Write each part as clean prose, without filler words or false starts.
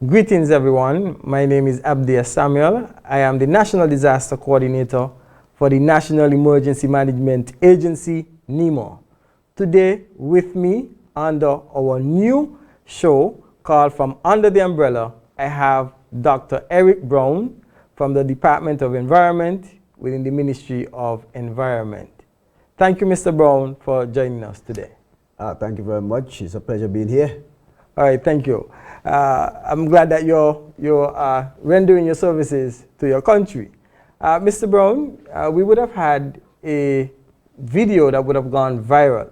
Greetings everyone, my name is Abdias Samuel. I am the National Disaster Coordinator for the National Emergency Management Agency, NEMA. Today with me under our new show called From Under the Umbrella, I have Dr. Eric Brown from the Department of Environment within the Ministry of Environment. Thank you, Mr. Brown, for joining us today. Thank you very much. It's a pleasure being here. All right, thank you. I'm glad that you're rendering your services to your country. Mr. Brown, we would have had a video that would have gone viral.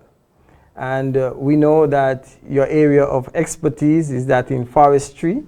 And we know that your area of expertise is that in forestry.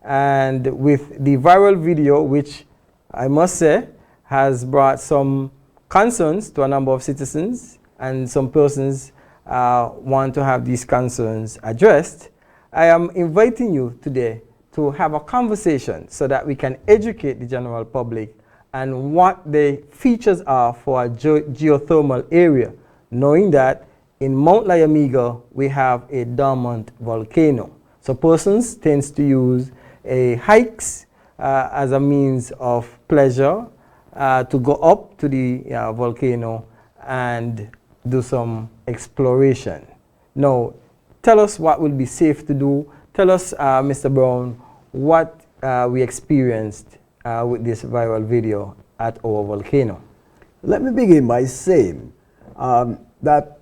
And with the viral video, which I must say has brought some concerns to a number of citizens, and some persons want to have these concerns addressed, I am inviting you today to have a conversation so that we can educate the general public and what the features are for a geothermal area, knowing that in Mt Liamuiga we have a dormant volcano. So persons tend to use hikes as a means of pleasure to go up to the volcano and do some exploration. Now, tell us what will be safe to do. Tell us, Mr. Brown, what we experienced with this viral video at our volcano. Let me begin by saying that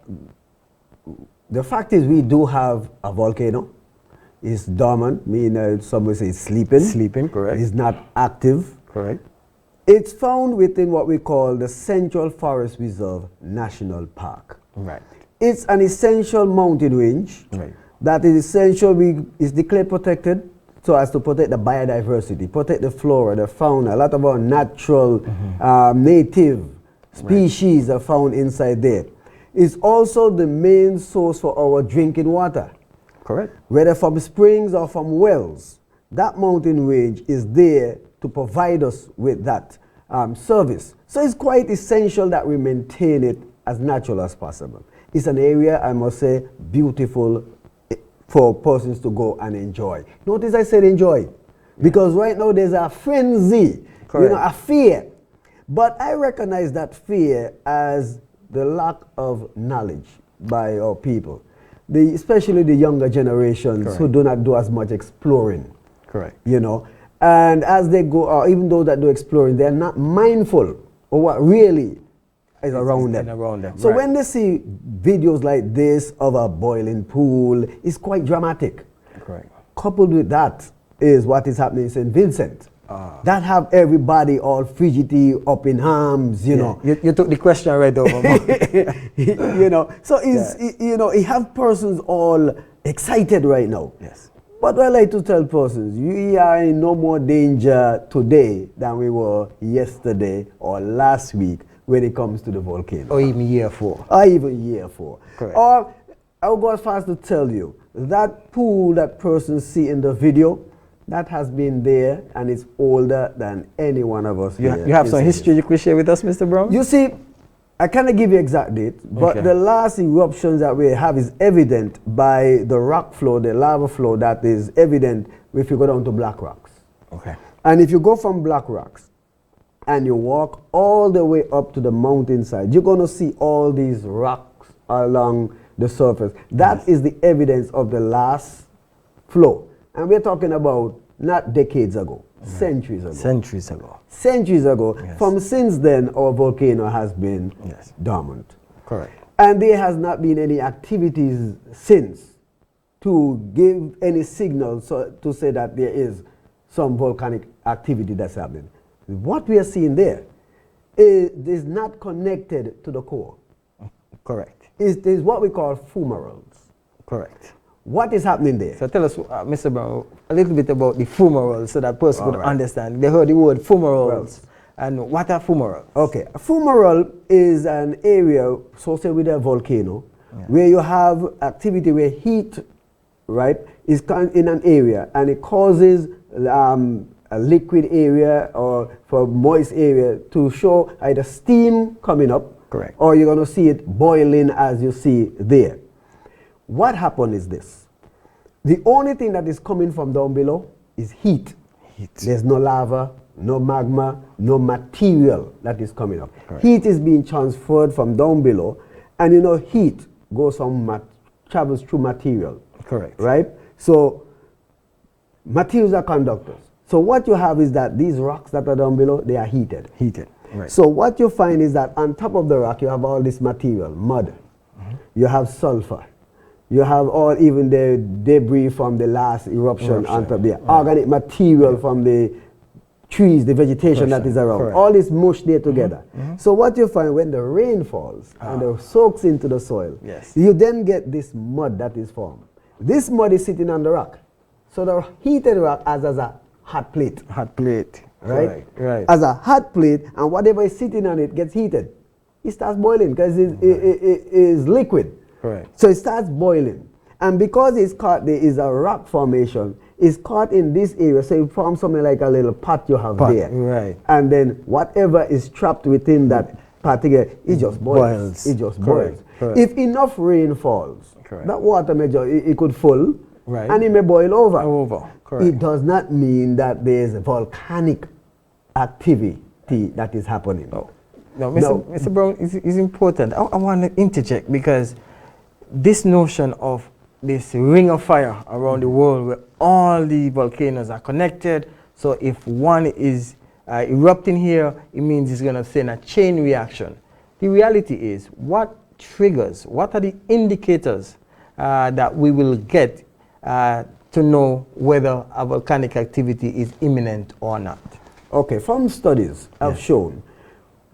the fact is we do have a volcano. It's dormant, meaning some will say it's sleeping. Sleeping, correct. It's not active. Correct. It's found within what we call the Central Forest Reserve National Park. Right. It's an essential mountain range that is essential, is declared protected so as to protect the biodiversity, protect the flora, the fauna. A lot of our natural native species are found inside there. It's also the main source for our drinking water. Correct. Whether from springs or from wells, that mountain range is there to provide us with that service. So it's quite essential that we maintain it as natural as possible. It's an area, I must say, beautiful for persons to go and enjoy. Notice I said enjoy, because right now there's a frenzy, a fear. But I recognize that fear as the lack of knowledge by our people, especially the younger generations who do not do as much exploring. Correct. And as they go, or even though that do exploring, they're not mindful of what really is around them. So when they see videos like this of a boiling pool, it's quite dramatic. Correct. Coupled with that is what is happening in St. Vincent. That have everybody all fidgety, up in arms, you know. You took the question right over. So you have persons all excited right now. Yes. But I like to tell persons, you are in no more danger today than we were yesterday or last week when it comes to the volcano. Or even year 4. Or even year 4. Correct. Or I will go as far as to tell you, that pool that persons see in the video, that has been there and it's older than any one of us here. You have some history you could share with us, Mr. Brown? You see, I cannot give you exact date, but the last eruptions that we have is evident by the rock flow, the lava flow that is evident if you go down to Black Rocks. Okay. And if you go from Black Rocks and you walk all the way up to the mountainside, you're going to see all these rocks along the surface. That is the evidence of the last flow. And we're talking about not decades ago, centuries ago. Centuries ago. Centuries ago. Yes. From since then, our volcano has been dormant. Correct. And there has not been any activities since to give any signal to say that there is some volcanic activity that's happening. What we are seeing there is not connected to the core. Correct. It is what we call fumaroles. Correct. What is happening there? So tell us, Mr. Brown, a little bit about the fumaroles so that person could understand. They heard the word fumaroles. And what are fumaroles? Okay. A fumarole is an area associated with a volcano where you have activity where heat, is in an area and it causes a liquid area or for moist area to show either steam coming up or you're going to see it boiling as you see there. What happened is this. The only thing that is coming from down below is heat. Heat. There's no lava, no magma, no material that is coming up. Correct. Heat is being transferred from down below, and you know heat goes from travels through material. Correct. Right? So materials are conductors. So what you have is that these rocks that are down below, they are heated. Heated. Right. So what you find is that on top of the rock, you have all this material, mud. You have sulfur. You have all even the debris from the last eruption on top there. Right. Organic material from the trees, the vegetation that is around. Correct. All this mush there together. So what you find when the rain falls and it soaks into the soil, yes, you then get this mud that is formed. This mud is sitting on the rock. So the heated rock acts as a hot plate. Hot plate. Right? Right. As a hot plate, and whatever is sitting on it gets heated. It starts boiling because it is liquid. Correct. So it starts boiling. And because it's caught, there is a rock formation, it's caught in this area, so it forms something like a little pot you have there. Right. And then whatever is trapped within that particular, it just boils. It just boils. Correct. If enough rain falls, correct, that water may it could full, right, and it may boil over. Correct. It does not mean that there is volcanic activity that is happening. Oh. No, Mr. Brown, is important. I want to interject because this notion of this ring of fire around the world where all the volcanoes are connected, so if one is erupting here, it means it's going to send a chain reaction. The reality is, what triggers, what are the indicators that we will get to know whether a volcanic activity is imminent or not? Okay, from studies have shown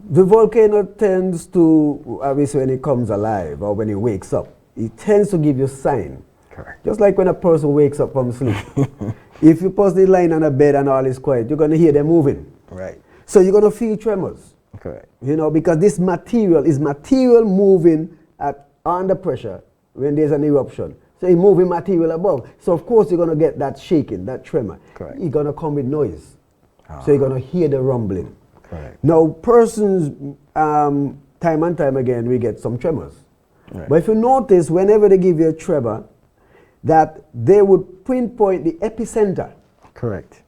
the volcano tends to, obviously when it comes alive or when it wakes up, it tends to give you sign. Correct. Just like when a person wakes up from sleep. If you personally lying on a bed and all is quiet, you're going to hear them moving. Right. So you're going to feel tremors. Correct. You know, because this material is material moving under pressure when there's an eruption. So it's moving material above. So of course you're going to get that shaking, that tremor. Correct. You're going to come with noise. So you're going to hear the rumbling. Correct. Now, persons, time and time again, we get some tremors. Right. But if you notice, whenever they give you a tremor, that they would pinpoint the epicenter. Correct.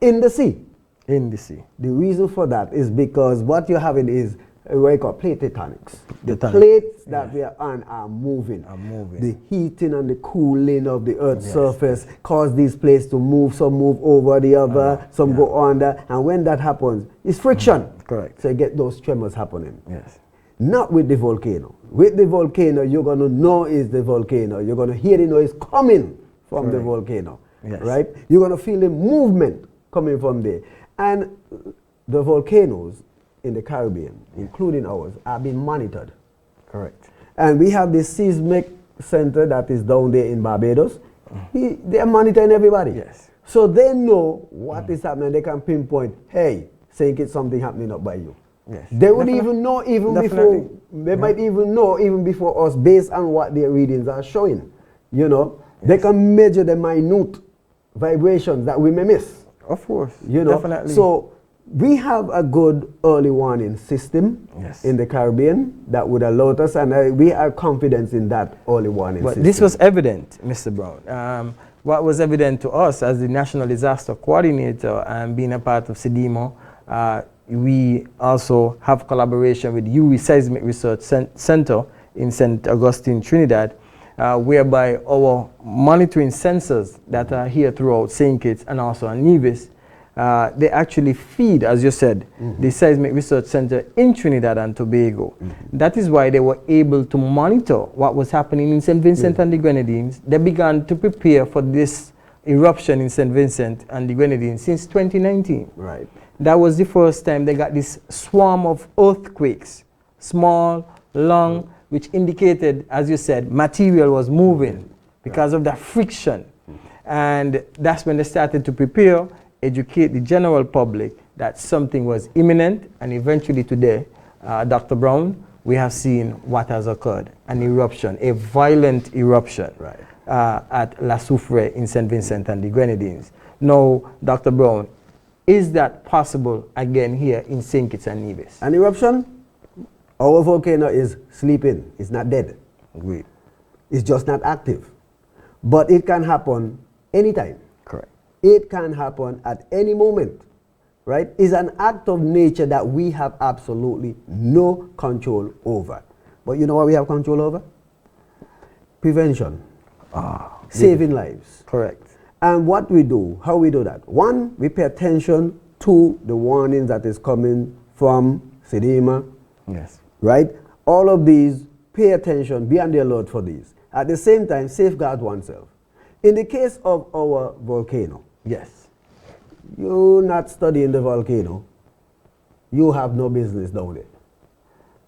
In the sea. In the sea. The reason for that is because what you're having is what you call plate tectonics. The Tectonic. plates that we are on are moving. moving. The heating and the cooling of the Earth's surface cause these plates to move. Some move over the other, some go under. And when that happens, it's friction. Correct. So you get those tremors happening. Yes. Not with the volcano. With the volcano, you're going to know it's the volcano. You're going to hear the noise coming from the volcano. Yes. Right? You're going to feel the movement coming from there. And the volcanoes in the Caribbean, including ours, are being monitored. Correct. And we have this seismic center that is down there in Barbados. They are monitoring everybody. Yes. So they know what is happening. They can pinpoint, hey, think it's something happening up by you. Yes. They would even know before, they might even know even before us based on what their readings are showing. You know, they can measure the minute vibrations that we may miss. Of course. You know, definitely. So we have a good early warning system in the Caribbean that would allow us, and we have confidence in that early warning system. This was evident, Mr. Brown. What was evident to us as the National Disaster Coordinator and being a part of CDIMO, we also have collaboration with UWI Seismic Research Center in St. Augustine, Trinidad, whereby our monitoring sensors that are here throughout St. Kitts and also on Nevis, they actually feed, as you said, the Seismic Research Center in Trinidad and Tobago. That is why they were able to monitor what was happening in St. Vincent and the Grenadines. They began to prepare for this eruption in St. Vincent and the Grenadines since 2019. Right. That was the first time they got this swarm of earthquakes, small, long, which indicated, as you said, material was moving because of that friction. And that's when they started to prepare, educate the general public that something was imminent, and eventually today, Dr. Brown, we have seen what has occurred, an eruption, a violent eruption at La Soufrière in St. Vincent and the Grenadines. Now, Dr. Brown, is that possible again here in St. Kitts and Nevis? An eruption? Our volcano is sleeping. It's not dead. Great. It's just not active. But it can happen anytime. Correct. It can happen at any moment, right? It's an act of nature that we have absolutely no control over. But you know what we have control over? Prevention. Saving lives. Correct. And what we do, how we do that? One, we pay attention to the warnings that is coming from NEMA. Yes. Right? All of these, pay attention, be on the alert for these. At the same time, safeguard oneself. In the case of our volcano, yes, you're not studying the volcano, you have no business down there.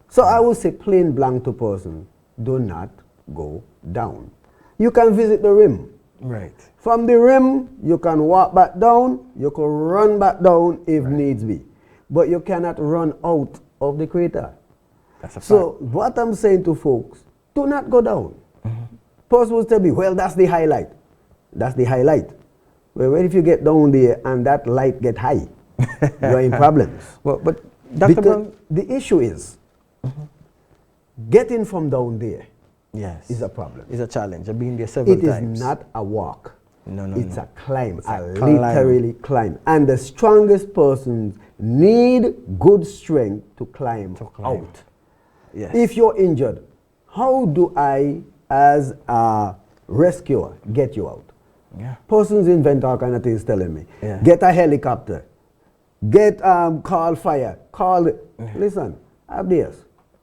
So I would say plain blank to person, do not go down. You can visit the rim. Right. From the rim, you can walk back down, you can run back down if needs be. But you cannot run out of the crater. That's a fact. So what I'm saying to folks, do not go down. Person will tell me, well, that's the highlight. That's the highlight. Well, what if you get down there and that light get high? You're in problems. Well, but Dr. Brown, the issue is, getting from down there yes, is a problem. It's a challenge. I've been there several times. It is not a walk. No, no, it's no. a climb, It's a literally climb. And the strongest persons need good strength to climb out. Yes. If you're injured, how do I, as a rescuer, get you out? Yeah. Persons invent all kind of things telling me. Yeah. Get a helicopter. Get, call fire. Listen, Abdias,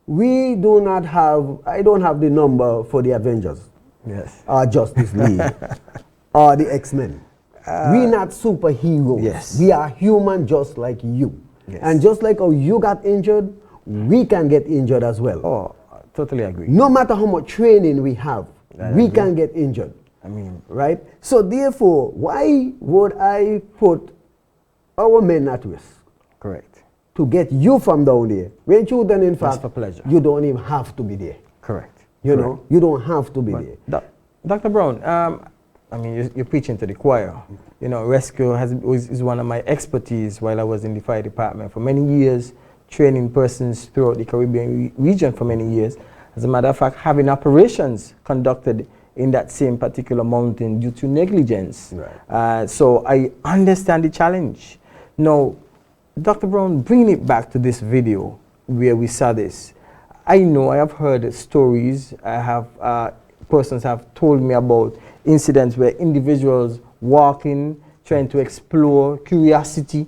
we do not have, I don't have the number for the Avengers. Yes. Or Justice League. Or the X-Men. We're not superheroes. Yes. We are human just like you. Yes. And just like how you got injured, we can get injured as well. Oh, I totally agree. No matter how much training we have, we can get injured. I mean, right? So therefore, why would I put our men at risk? correct. To get you from down there, when you then in fact, for pleasure. you don't even have to be there. Correct. You Correct. know, you don't have to be there. Dr. Brown, I mean, you're preaching to the choir. You know, rescue is one of my expertise while I was in the fire department for many years, training persons throughout the Caribbean region for many years. As a matter of fact, having operations conducted in that same particular mountain due to negligence. Right. So I understand the challenge. Now, Dr. Brown, bringing it back to this video where we saw this, I know I have heard stories, I have persons have told me about incidents where individuals walking, trying to explore, curiosity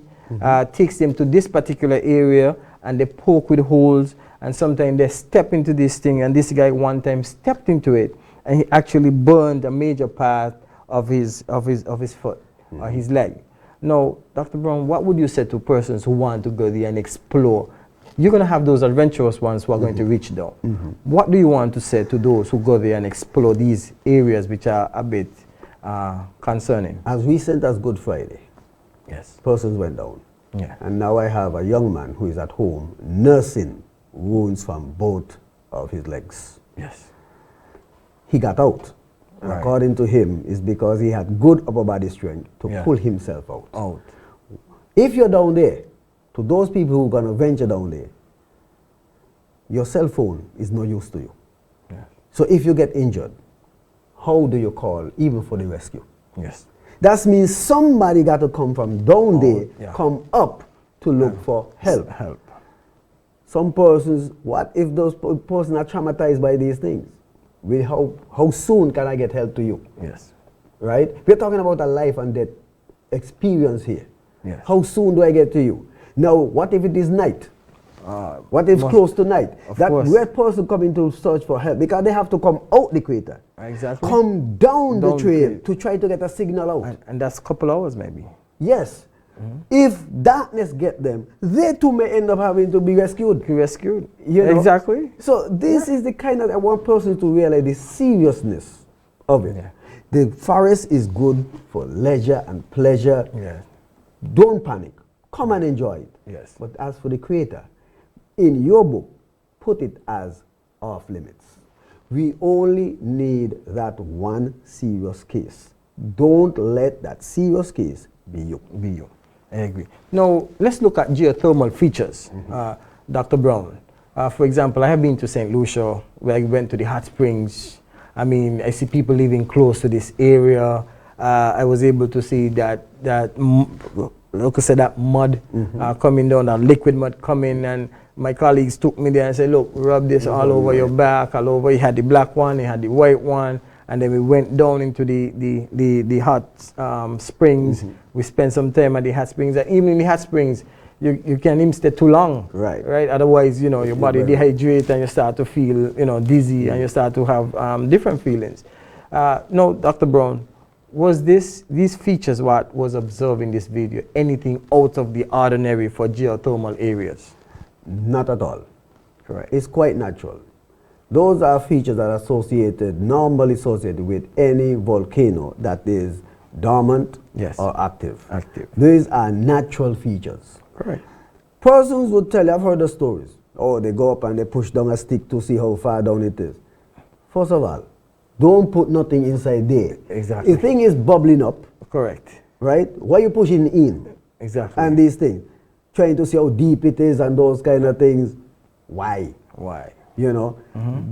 takes them to this particular area and they poke with holes, and sometimes they step into this thing, and this guy one time stepped into it and he actually burned a major part of his foot or his leg. Now, Dr. Brown, what would you say to persons who want to go there and explore? You're going to have those adventurous ones who are going to reach down. What do you want to say to those who go there and explore these areas which are a bit concerning? As recent as Good Friday, yes, persons went down. Yeah. And now I have a young man who is at home nursing wounds from both of his legs. Yes. He got out. And Right. according to him, it's because he had good upper body strength to pull himself out. If you're down there, to those people who are going to venture down there, your cell phone is no use to you. Yeah. So if you get injured, how do you call even for the rescue? Yes. That means somebody got to come from down there, come up to look for help. Some persons, what if those persons are traumatized by these things? How soon can I get help to you? Yes. Right? We're talking about a life and death experience here. Yes. How soon do I get to you? Now, what if it is night? What if it's close to night? Where person coming to search for help, because they have to come out the crater. Exactly. Come down the trail to try to get a signal out. And that's a couple hours maybe. Yes. If darkness get them, they too may end up having to be rescued. You know? Exactly. So this is the kind of, I want persons to realize the seriousness of it. Yeah. The forest is good for leisure and pleasure. Yeah. Don't panic. Come and enjoy it. Yes. But as for the creator, in your book, put it as off limits. We only need that one serious case. Don't let that serious case be you. I agree. Now, let's look at geothermal features, Dr. Brown. For example, I have been to St. Lucia, where I went to the hot springs. I mean, I see people living close to this area. I was able to see that like I said, that mud coming down, that liquid mud coming, and my colleagues took me there and said, look, rub this all over your back, all over. You had the black one, you had the white one, and then we went down into the hot springs. We spent some time at the hot springs, and even in the hot springs, you can't even stay too long, right? Otherwise, you know, your body dehydrates and you start to feel, you know, dizzy, and you start to have different feelings. No, Dr. Brown, was these features what was observed in this video anything out of the ordinary for geothermal areas? Not at all. Correct. It's quite natural. Those are features that are normally associated with any volcano that is dormant or active. These are natural features. Correct. Persons would tell you, I've heard the stories. Oh, they go up and they push down a stick to see how far down it is. First of all, don't put nothing inside there. Exactly. The thing is bubbling up. Correct. Right? Why are you pushing in? Exactly. And these things. Trying to see how deep it is and those kind of things. Why? Why? You know?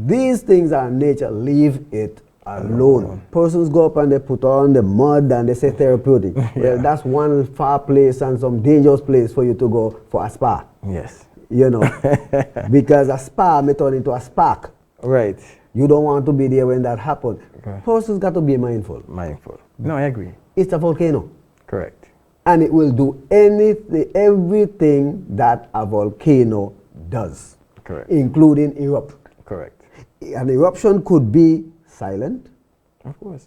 These things are nature. Leave it alone. Persons go up and they put on the mud and they say therapeutic. Well, that's one far place and some dangerous place for you to go for a spa. Yes. You know? Because a spa may turn into a spark. Right. You don't want to be there when that happens. Okay. Persons got to be mindful. Mindful. No, I agree. It's a volcano. Correct. And it will do everything that a volcano does. Correct. Including erupt. Correct. An eruption could be silent. Of course.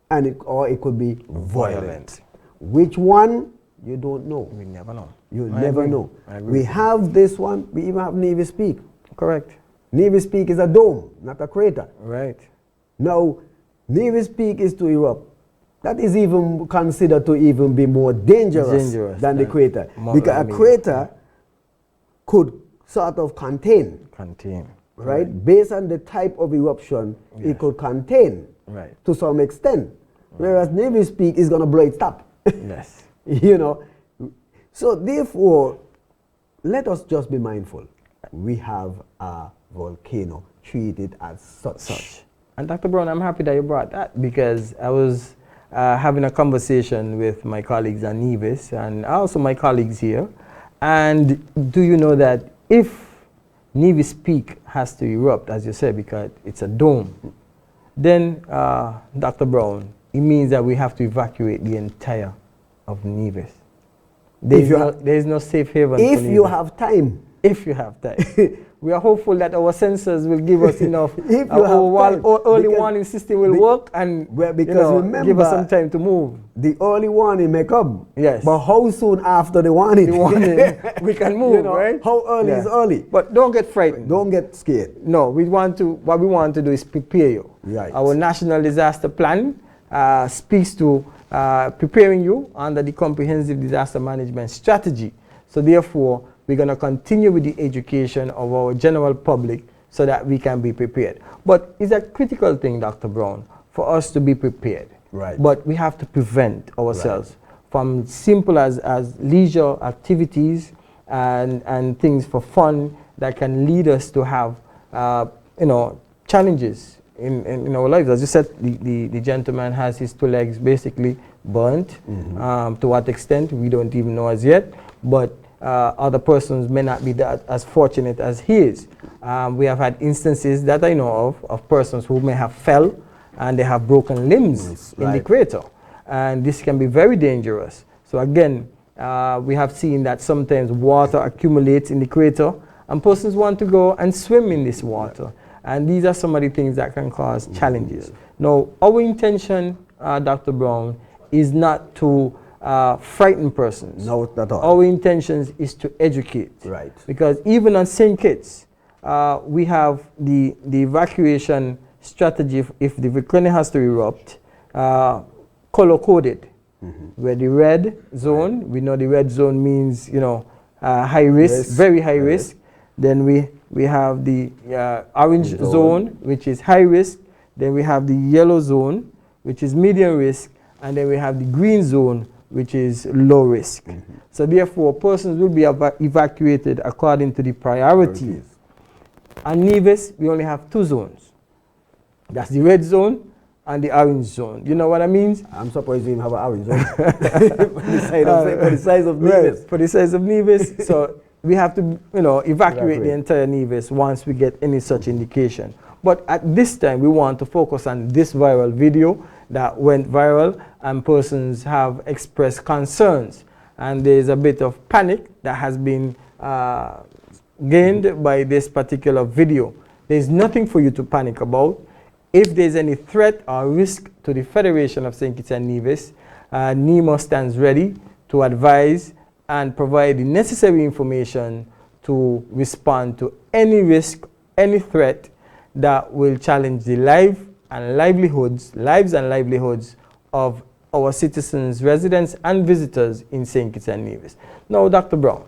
Or it could be violent. Which one? You don't know. We never know. You never know. I agree. We have this one. We even have Navy Peak. Correct. Navy Peak is a dome, not a crater. Right. Now, Navy Peak is to erupt. That is even considered to even be more dangerous than the crater. Because a crater could sort of contain. Right? Based on the type of eruption, it could contain to some extent. Whereas Navy Peak is going to blow it up. Yes. You know. So therefore, let us just be mindful. We have a volcano. Treat it as such. And Dr. Brown, I'm happy that you brought that, because I was having a conversation with my colleagues at Nevis and also my colleagues here. And do you know that if Nevis Peak has to erupt, as you said, because it's a dome, then, Dr. Brown, it means that we have to evacuate the entire of Nevis. There is no safe haven for Nevis. If you have time. If you have time. We are hopeful that our sensors will give us enough. Our early warning system will work and remember, give us some time to move. The early warning may come. Yes. But how soon after the warning? We can move, right? How early is early? But don't get frightened. Don't get scared. No, what we want to do is prepare you. Right. Our national disaster plan speaks to preparing you under the comprehensive disaster management strategy. So therefore, we're going to continue with the education of our general public so that we can be prepared. But it's a critical thing, Dr. Brown, for us to be prepared. Right. But we have to prevent ourselves from simple as leisure activities and things for fun that can lead us to have challenges in our lives. As you said, the gentleman has his 2 legs basically burnt. To what extent, we don't even know as yet. But other persons may not be that as fortunate as he is. We have had instances that I know of persons who may have fell and they have broken limbs in the crater. And this can be very dangerous. So again, we have seen that sometimes water accumulates in the crater and persons want to go and swim in this water. And these are some of the things that can cause challenges. Now, our intention, Dr. Brown, is not to frighten persons. No, not at all. Our intention is to educate. Right. Because even on St. Kitts, we have the evacuation strategy if the volcano has to erupt, color-coded. Where the red zone, we know the red zone means, high risk, very high risk. Then we have the orange zone, which is high risk. Then we have the yellow zone, which is medium risk. And then we have the green zone, which is low risk. So therefore, persons will be evacuated according to the priorities. On Nevis, we only have 2 zones. That's the red zone and the orange zone. You know what I mean? I'm surprised you even have an orange zone. for the size of Nevis. Right, for the size of Nevis. So we have to, evacuate the entire Nevis once we get any such indication. But at this time, we want to focus on this viral video that went viral, and persons have expressed concerns. And there's a bit of panic that has been gained by this particular video. There's nothing for you to panic about. If there's any threat or risk to the Federation of St. Kitts and Nevis, NEMA stands ready to advise and provide the necessary information to respond to any risk, any threat that will challenge the lives and livelihoods of our citizens, residents, and visitors in St. Kitts and Nevis. Now, Dr. Brown,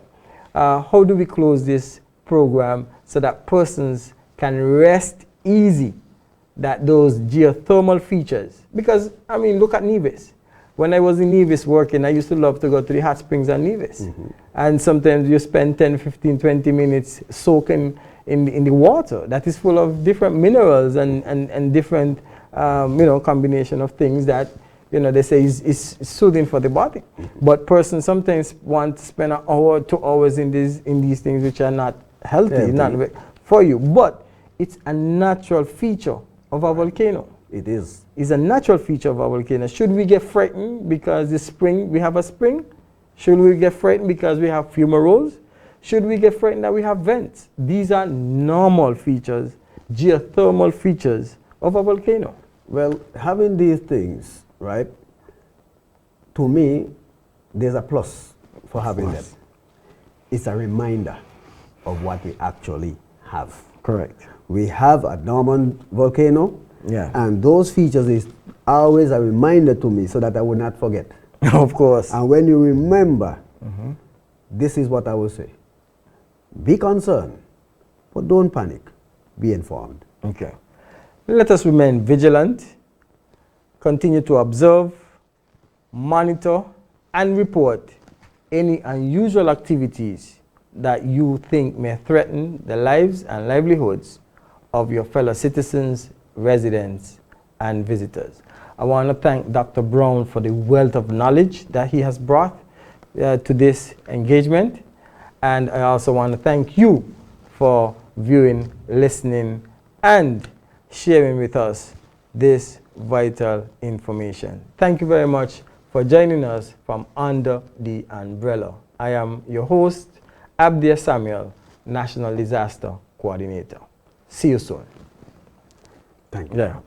how do we close this program so that persons can rest easy that those geothermal features, because, I mean, look at Nevis. When I was in Nevis working, I used to love to go to the hot springs on Nevis. And sometimes you spend 10, 15, 20 minutes soaking in the water that is full of different minerals and different, combination of things that, they say is soothing for the body. But persons sometimes want to spend an hour, 2 hours in these things which are not healthy, not for you. But it's a natural feature of our volcano. It is. It's a natural feature of our volcano. Should we get frightened because the spring, we have a spring? Should we get frightened because we have fumaroles? Should we get frightened that we have vents? These are normal features, geothermal features of a volcano. Well, having these things, right, to me, there's a plus for having them. It's a reminder of what we actually have. Correct. We have a dormant volcano, yeah, and those features is always a reminder to me so that I will not forget. Of course. And when you remember, this is what I will say. Be concerned, but don't panic. Be informed. Okay. Let us remain vigilant, continue to observe, monitor, and report any unusual activities that you think may threaten the lives and livelihoods of your fellow citizens, residents, and visitors. I want to thank Dr. Brown for the wealth of knowledge that he has brought to this engagement. And I also want to thank you for viewing, listening, and sharing with us this vital information. Thank you very much for joining us from Under the Umbrella. I am your host, Abdias Samuel, National Disaster Coordinator. See you soon. Thank you. Yeah.